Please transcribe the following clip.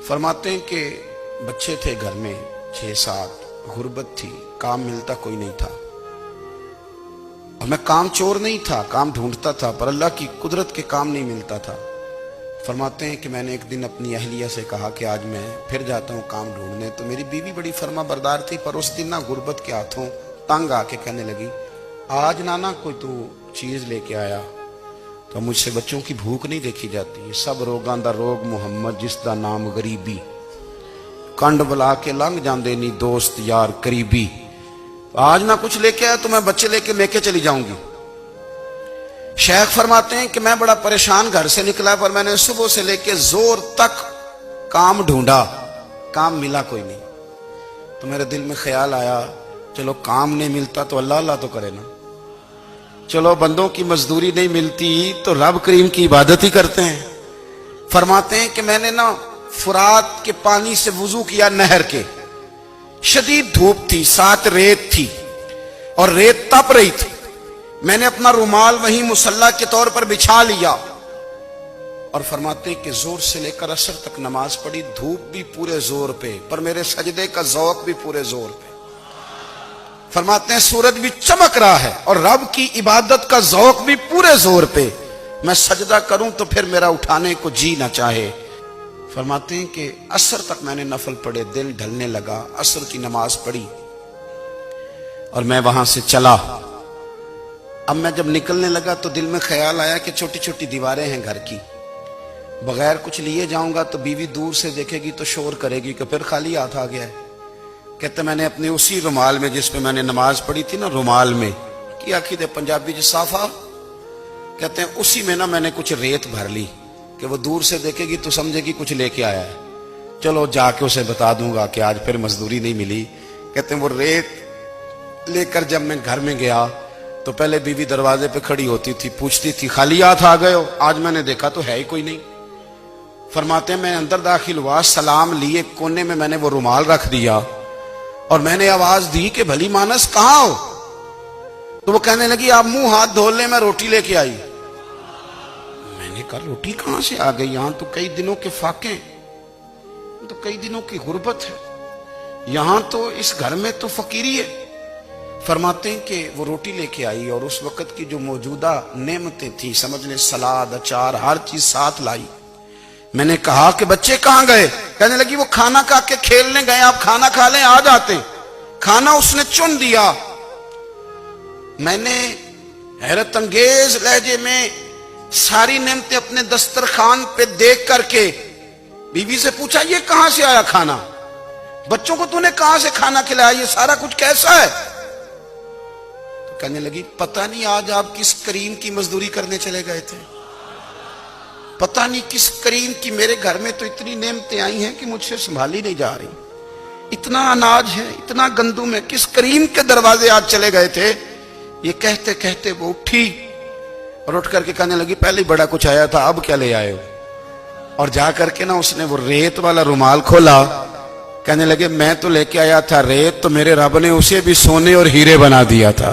फरमाते हैं कि बच्चे थे घर में 6-7, गुर्बत थी, काम मिलता कोई नहीं था। और मैं काम चोर नहीं था, काम ढूंढता था, पर अल्लाह की कुदरत के काम नहीं मिलता था। फरमाते हैं कि मैंने एक दिन अपनी अहलिया से कहा कि आज मैं फिर जाता हूँ काम ढूंढने। तो मेरी बीवी बड़ी फर्मा बरदार थी, पर उस दिन ना गुर्बत के हाथों तंग आके कहने लगी, आज नाना कोई तू चीज लेके आया। तो मुझसे बच्चों की भूख नहीं देखी जाती। सब रोगां दा रोग मुहम्मद जिसदा नाम गरीबी, कंड बुला के लंघ जांदे नी दोस्त यार करीबी। आज ना कुछ लेके आया तो मैं बच्चे लेके चली जाऊंगी। शेख फरमाते हैं कि मैं बड़ा परेशान घर से निकला, पर मैंने सुबह से लेके जोर तक काम ढूंढा, काम मिला कोई नहीं। तो मेरे दिल में ख्याल आया, चलो काम नहीं मिलता तो अल्लाह अल्लाह तो करे ना, चलो बंदों की मजदूरी नहीं मिलती तो रब करीम की इबादत ही करते हैं। फरमाते हैं कि मैंने ना फुरात के पानी से वुजू किया, नहर के। शदीद धूप थी, साथ रेत थी और रेत तप रही थी। मैंने अपना रुमाल वहीं मुसल्ला के तौर पर बिछा लिया और फरमाते हैं कि जोर से लेकर असर तक नमाज पढ़ी। धूप भी पूरे जोर पे, पर मेरे सजदे का ज़ौक़ भी पूरे जोर पे। फरमाते हैं सूरज भी चमक रहा है और रब की इबादत का ज़ौक़ भी पूरे जोर पे। मैं सजदा करूं तो फिर मेरा उठाने को जी ना चाहे। फरमाते हैं कि असर तक मैंने नफल पढ़े, दिल ढलने लगा, असर की नमाज पढ़ी और मैं वहां से चला। अब मैं जब निकलने लगा तो दिल में ख्याल आया कि छोटी छोटी दीवारें हैं घर की, बगैर कुछ लिए जाऊंगा तो बीवी दूर से देखेगी तो शोर करेगी कि फिर खाली हाथ आ गया है। कहते मैंने अपने उसी रुमाल में जिस पे मैंने नमाज पढ़ी थी ना, रुमाल में की आखिर पंजाबी जो साफा कहते हैं, उसी में ना मैंने कुछ रेत भर ली कि वो दूर से देखेगी तो समझेगी कुछ लेके आया है। चलो जाके उसे बता दूंगा कि आज फिर मजदूरी नहीं मिली। कहते हैं वो रेत लेकर जब मैं घर में गया तो पहले बीवी दरवाजे पे खड़ी होती थी, पूछती थी खाली हाथ आ गए हो? आज मैंने देखा तो है ही कोई नहीं। फरमाते हैं मैं अंदर दाखिल हुआ, सलाम लिए, कोने में मैंने वो रुमाल रख दिया और मैंने आवाज दी कि भली मानस कहां हो? तो वो कहने लगी आप मुंह हाथ धो ले, मैं रोटी लेके आई। मैंने कहा रोटी कहां से आ गई? यहां तो कई दिनों के फाके, तो कई दिनों की गुर्बत है, यहां तो इस घर में तो फकीरी है। फरमाते हैं कि वो रोटी लेके आई और उस वक्त की जो मौजूदा नेमतें थी, समझ ले सलाद, अचार, हर चीज साथ लाई। मैंने कहा कि बच्चे कहां गए? कहने लगी वो खाना खा के खेलने गए, आप खाना खा लें आ जाते। खाना उसने चुन दिया। मैंने हैरत अंगेज लहजे में सारी नेमतें अपने दस्तरखान पे देख करके बीवी से पूछा ये कहां से आया खाना? बच्चों को तूने कहां से खाना खिलाया? ये सारा कुछ कैसा है? तो कहने लगी पता नहीं आज आप किस करीम की मजदूरी करने चले गए थे, पता नहीं किस करीम की, मेरे घर में तो इतनी नेमतें आई हैं कि मुझसे संभाली नहीं जा रही। इतना अनाज है, इतना गंदुम है, किस करीम के दरवाजे आज चले गए थे? ये कहते कहते वो उठी और उठ करके कहने लगी पहले ही बड़ा कुछ आया था, अब क्या ले आए हो? और जा करके ना उसने वो रेत वाला रुमाल खोला। कहने लगे मैं तो लेके आया था रेत, तो मेरे रब ने उसे भी सोने और हीरे बना दिया था।